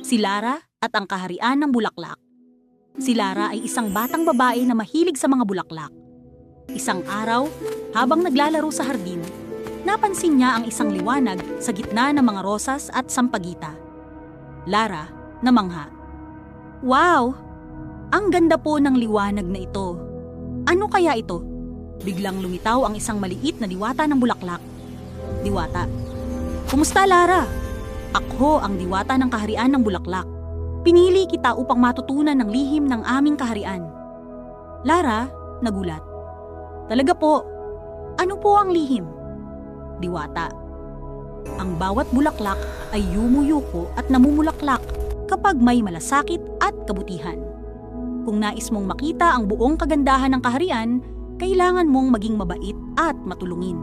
Si Lara at ang Kaharian ng Bulaklak. Si Lara ay isang batang babae na mahilig sa mga bulaklak. Isang araw, habang naglalaro sa hardin, napansin niya ang isang liwanag sa gitna ng mga rosas at sampagita. Lara, namangha. Wow! Ang ganda po ng liwanag na ito. Ano kaya ito? Biglang lumitaw ang isang maliit na diwata ng bulaklak. Diwata. Kumusta, Lara? Ako ang diwata ng Kaharian ng Bulaklak. Pinili kita upang matutunan ng lihim ng aming kaharian. Lara, nagulat. Talaga po. Ano po ang lihim? Diwata. Ang bawat bulaklak ay yumuyuko at namumulaklak kapag may malasakit at kabutihan. Kung nais mong makita ang buong kagandahan ng kaharian, kailangan mong maging mabait at matulungin.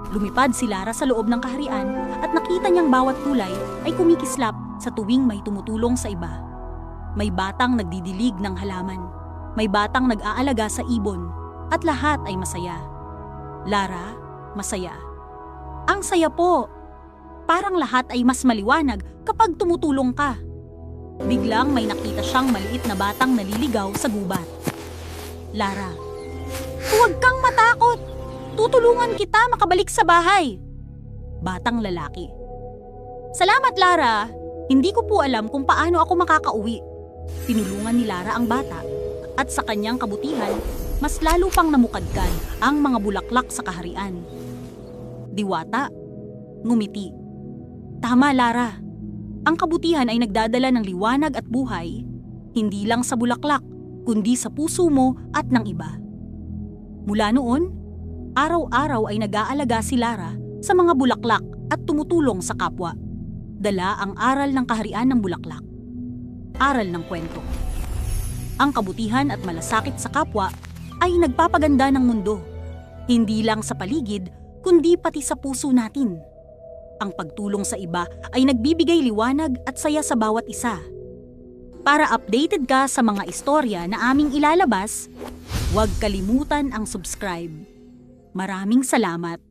Lumipad si Lara sa loob ng kaharian at nakita niyang bawat kulay ay kumikislap sa tuwing may tumutulong sa iba. May batang nagdidilig ng halaman, may batang nag-aalaga sa ibon, at lahat ay masaya. Lara, masaya. Ang saya po. Parang lahat ay mas maliwanag kapag tumutulong ka. Biglang may nakita siyang maliit na batang naliligaw sa gubat. Lara, huwag kang matakot. Tutulungan kita makabalik sa bahay. Batang lalaki. Salamat, Lara. Hindi ko po alam kung paano ako makakauwi. Tinulungan ni Lara ang bata at sa kanyang kabutihan, mas lalo pang namukadkad ang mga bulaklak sa kaharian. Diwata, ngumiti. Tama, Lara. Ang kabutihan ay nagdadala ng liwanag at buhay, hindi lang sa bulaklak, kundi sa puso mo at ng iba. Mula noon, araw-araw ay nag-aalaga si Lara sa mga bulaklak at tumutulong sa kapwa. Dala ang aral ng Kaharian ng Bulaklak. Aral ng kwento. Ang kabutihan at malasakit sa kapwa ay nagpapaganda ng mundo. Hindi lang sa paligid, kundi pati sa puso natin. Ang pagtulong sa iba ay nagbibigay liwanag at saya sa bawat isa. Para updated ka sa mga istorya na aming ilalabas, huwag kalimutan ang subscribe. Maraming salamat.